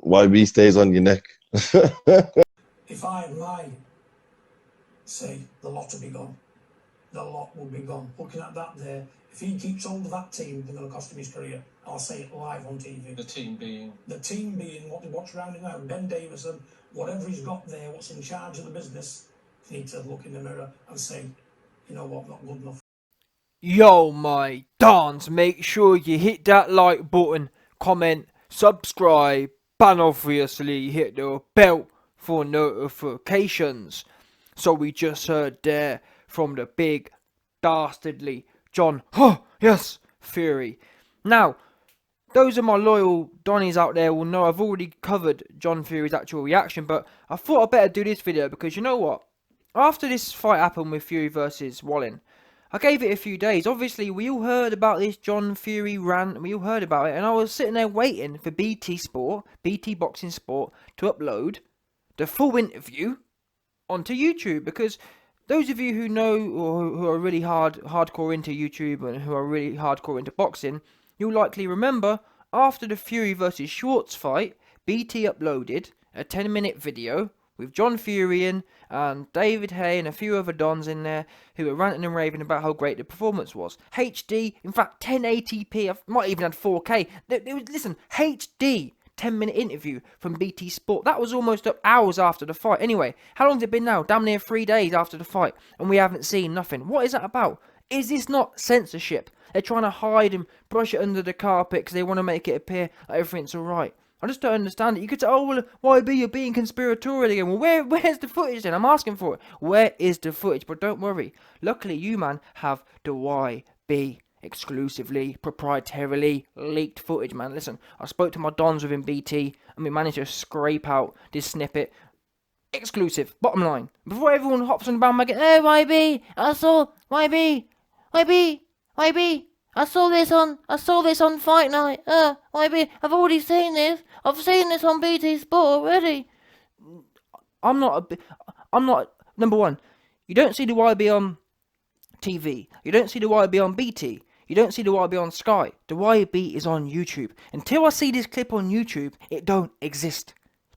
YB stays on your neck. If I had my say, the lot will be gone. The lot will be gone. Looking at that there, if he keeps hold of that team, they're going to cost him his career. I'll say it live on TV. The team being? The team being what's around him now. Ben Davidson, whatever he's got there, what's in charge of the business, you need to look in the mirror and say, you know what, not good enough. Yo, my dons, make sure you hit that like button, comment, subscribe, and obviously hit the bell for notifications. So we just heard there from the big, dastardly John, Fury. Now, those of my loyal Donnies out there will know I've already covered John Fury's actual reaction, but I thought I'd better do this video because you know what? After this fight happened with Fury versus Wallin, I gave it a few days. Obviously, we all heard about this John Fury rant, we all heard about it, and I was sitting there waiting for BT Boxing Sport, to upload the full interview onto YouTube, because those of you who know or who are really hardcore into YouTube and who are really hardcore into boxing, you'll likely remember after the Fury versus Schwartz fight, BT uploaded a 10-minute video with John Fury in and David Hay and a few other dons in there who were ranting and raving about how great the performance was. HD, in fact 1080p, I might even had 4K. Listen, HD 10-minute interview from BT Sport. That was almost up hours after the fight. Anyway, how long's it been now? Damn near 3 days after the fight, and we haven't seen nothing. What is that about? Is this not censorship? They're trying to hide and brush it under the carpet because they want to make it appear like everything's alright. I just don't understand it. You could say, oh, well, YB, you're being conspiratorial again. Well, where's the footage then? I'm asking for it. Where is the footage? But don't worry. Luckily, you, man, have the YB exclusively, proprietarily leaked footage, man. Listen, I spoke to my dons within BT and we managed to scrape out this snippet. Exclusive, bottom line. Before everyone hops on the bandwagon, oh, YB, I saw, YB, I saw this on Fight Night. YB, I've already seen this. I've seen this on BT Sport already. I'm not, number one, you don't see the YB on TV. You don't see the YB on BT. You don't see the YB on Sky. The YB is on YouTube. Until I see this clip on YouTube, it don't exist.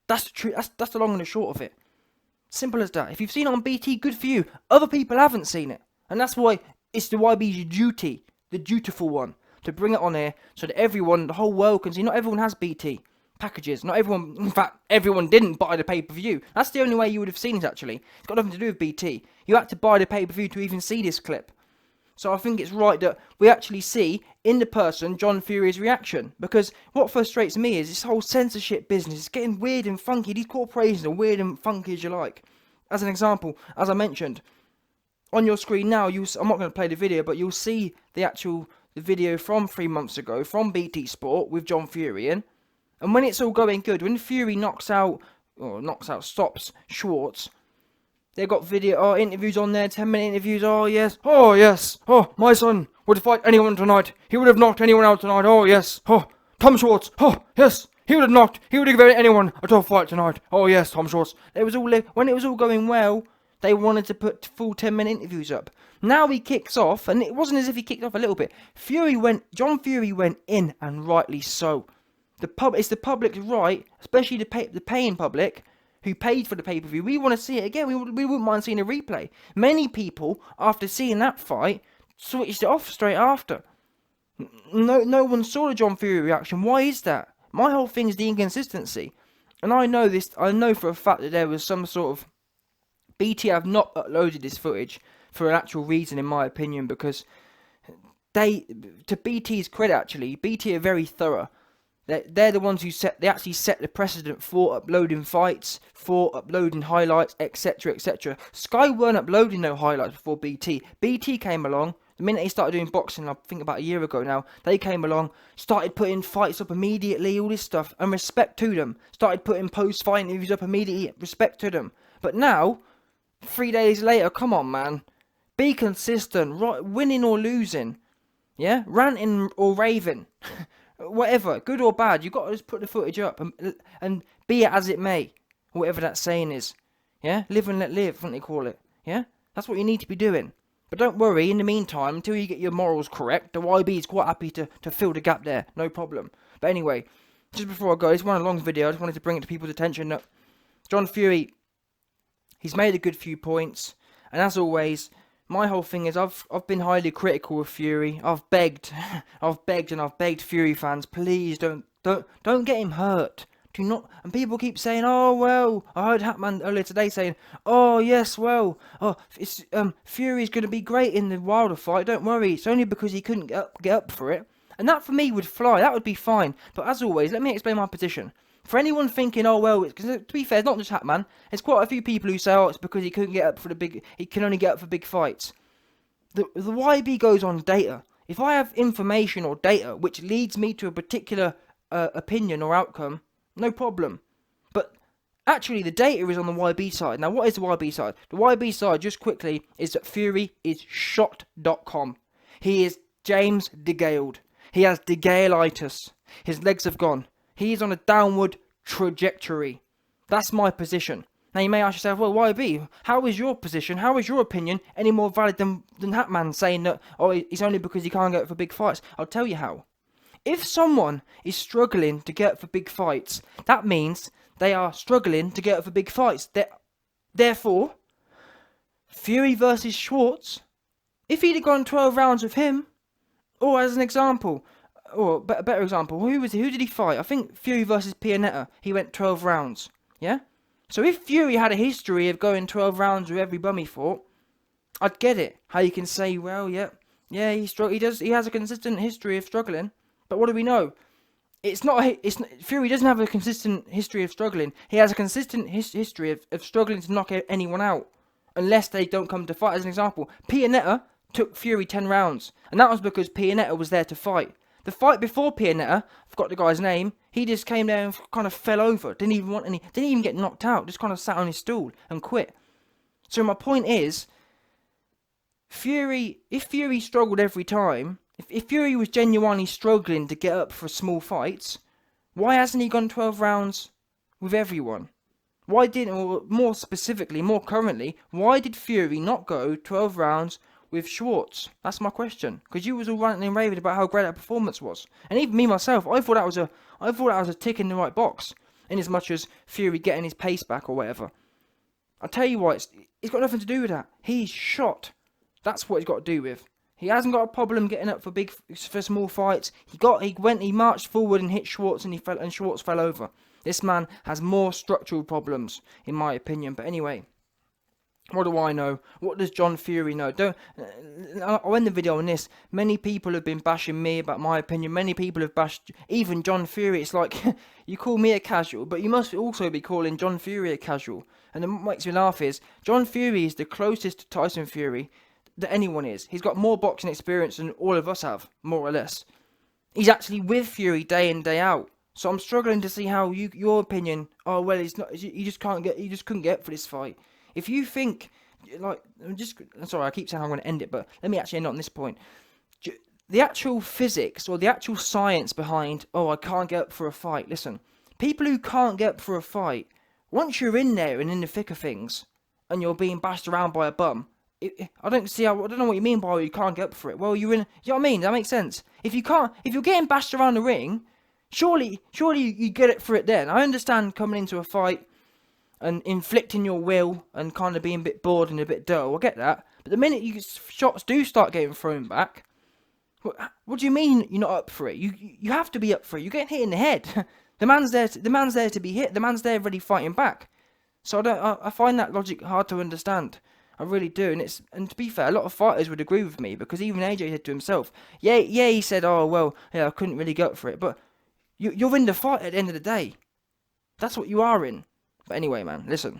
That's the truth. That's the long and the short of it. Simple as that. If you've seen it on BT, good for you. Other people haven't seen it. And that's why it's the YB's duty, the dutiful one, to bring it on here so that everyone, the whole world can see. Not everyone has BT packages. Not everyone, in fact, everyone didn't buy the pay-per-view. That's the only way you would have seen it, actually. It's got nothing to do with BT. You had to buy the pay-per-view to even see this clip. So I think it's right that we actually see, in the person, John Fury's reaction. Because what frustrates me is this whole censorship business. It's getting weird and funky. These corporations are weird and funky as you like. As an example, as I mentioned, on your screen now, I'm not going to play the video, but you'll see the video from 3 months ago from BT Sport with John Fury in. And when it's all going good, when Fury stops Schwartz, they got video interviews on there, 10-minute interviews. Oh yes, my son would fight anyone tonight. He would have knocked anyone out tonight. Oh yes, Tom Schwartz. Oh yes, he would have given anyone a tough fight tonight. Oh yes, Tom Schwartz. When it was all going well, they wanted to put full 10-minute interviews up. Now he kicks off, and it wasn't as if he kicked off a little bit. John Fury went in, and rightly so. It's the public's right, especially the paying public, who paid for the pay-per-view. We want to see it again. We wouldn't mind seeing a replay. Many people, after seeing that fight, switched it off straight after. No one saw the John Fury reaction. Why is that? My whole thing is the inconsistency. And I know for a fact that there was some sort of... BT have not uploaded this footage for an actual reason, in my opinion, because to BT's credit, actually, BT are very thorough. They're the ones who actually set the precedent for uploading fights, for uploading highlights, etc, etc. Sky weren't uploading no highlights before BT. BT came along, the minute they started doing boxing, I think about a year ago now, they came along, started putting fights up immediately, all this stuff, and respect to them. Started putting post-fight interviews up immediately, respect to them. But now, 3 days later, come on, man. Be consistent, right? Winning or losing. Yeah? Ranting or raving. Whatever, good or bad, you've got to just put the footage up and be it as it may. Whatever that saying is. Yeah? Live and let live, what they call it. Yeah? That's what you need to be doing. But don't worry, in the meantime, until you get your morals correct, the YB is quite happy to fill the gap there. No problem. But anyway, just before I go, it's one a long video. I just wanted to bring it to people's attention that John Fury, he's made a good few points, and as always, my whole thing is I've been highly critical of Fury. I've begged Fury fans, please don't get him hurt. Do not. And people keep saying, oh well, I heard Hatman earlier today saying, oh yes, well, it's Fury's going to be great in the Wilder fight. Don't worry, it's only because he couldn't get up for it. And that for me would fly. That would be fine. But as always, let me explain my position. For anyone thinking, oh well, because to be fair, it's not just Hatman. There's quite a few people who say, oh, it's because he couldn't get up for he can only get up for big fights. The YB goes on data. If I have information or data which leads me to a particular opinion or outcome, no problem. But actually, the data is on the YB side. Now, what is the YB side? The YB side, just quickly, is that Fury is shot.com. He is James DeGaled. He has DeGaleitis. His legs have gone. He is on a downward trajectory. That's my position. Now, you may ask yourself, well, YB, how is your position, how is your opinion any more valid than Hatman saying that, oh, it's only because he can't get up for big fights? I'll tell you how. If someone is struggling to get up for big fights, that means they are struggling to get up for big fights. Therefore, Fury versus Schwartz, if he'd have gone 12 rounds with him, or as an example, or a better example, who did he fight? I think Fury versus Pianetta, he went 12 rounds, yeah? So if Fury had a history of going 12 rounds with every bum he fought, I'd get it. How you can say, well, yeah, he has a consistent history of struggling. But what do we know? Fury doesn't have a consistent history of struggling. He has a consistent history of struggling to knock anyone out, unless they don't come to fight. As an example, Pianetta took Fury 10 rounds, and that was because Pianetta was there to fight. The fight before Pianetta, I forgot the guy's name, he just came there and kind of fell over. Didn't even get knocked out. Just kind of sat on his stool and quit. So my point is, if Fury struggled every time, if Fury was genuinely struggling to get up for small fights, why hasn't he gone 12 rounds with everyone? Or more specifically, more currently, why did Fury not go 12 rounds with Schwartz? That's my question. Because you was all ranting and raving about how great that performance was. And even me myself, I thought that was a tick in the right box. In as much as Fury getting his pace back or whatever. I'll tell you what, it's got nothing to do with that. He's shot. That's what it's got to do with. He hasn't got a problem getting up for small fights. He marched forward and hit Schwartz and Schwartz fell over. This man has more structural problems, in my opinion. But anyway, what do I know? What does John Fury know? I'll end the video on this. Many people have been bashing me about my opinion. Many people have bashed even John Fury. It's like, you call me a casual, but you must also be calling John Fury a casual. And what makes me laugh is, John Fury is the closest to Tyson Fury that anyone is. He's got more boxing experience than all of us have, more or less. He's actually with Fury day in, day out. So I'm struggling to see how your opinion, oh well, he just couldn't get for this fight. If you think, sorry, I keep saying I'm going to end it, but let me actually end on this point. The actual physics or the actual science behind, oh, I can't get up for a fight. Listen, people who can't get up for a fight, once you're in there and in the thick of things, and you're being bashed around by a bum, I don't know what you mean by you can't get up for it. Well, you know what I mean? That makes sense. If you're getting bashed around the ring, surely you get it for it then. I understand coming into a fight and inflicting your will and kind of being a bit bored and a bit dull. I get that. But the minute shots do start getting thrown back, what do you mean you're not up for it? You have to be up for it. You're getting hit in the head. The man's there to be hit. The man's there ready fighting back. So I find that logic hard to understand. I really do, and to be fair, a lot of fighters would agree with me, because even AJ said to himself, yeah, he said, oh well, yeah, I couldn't really go for it, but you're in the fight at the end of the day. That's what you are in. But anyway, man, listen.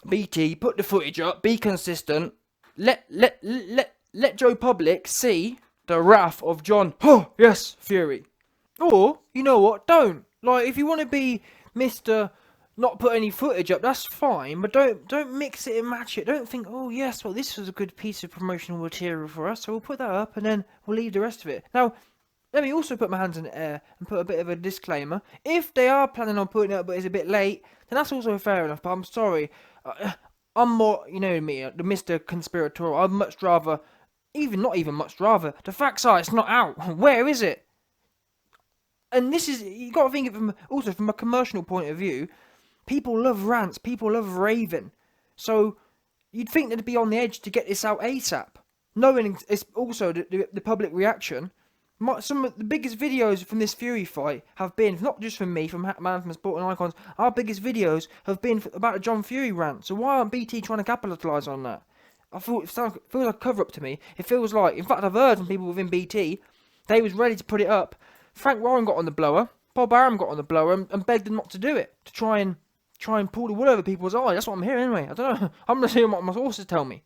BT, put the footage up, be consistent, let Joe Public see the wrath of John, oh yes, Fury. Or, you know what, don't. Like, if you want to be Mr. not put any footage up, that's fine, but don't mix it and match it. Don't think, oh yes, well this was a good piece of promotional material for us, so we'll put that up and then we'll leave the rest of it. Now, let me also put my hands in the air and put a bit of a disclaimer. If they are planning on putting it up but it's a bit late, then that's also fair enough, but I'm sorry. I'm more, you know me, the Mr. Conspirator. I'd much rather, not even much rather, the facts are it's not out. Where is it? And this is, you got to think it also from a commercial point of view. People love rants. People love raving. So you'd think they'd be on the edge to get this out ASAP, knowing it's also the public reaction. Some of the biggest videos from this Fury fight have been, not just from me, from Man from Sport and Icons, our biggest videos have been about a John Fury rant. So why aren't BT trying to capitalise on that? I thought it feels like a cover-up to me. It feels like, in fact, I've heard from people within BT, they was ready to put it up. Frank Warren got on the blower, Bob Arum got on the blower and begged them not to do it, to try and pull the wool over people's eyes. That's what I'm hearing anyway. I don't know. I'm just hearing what my sources tell me.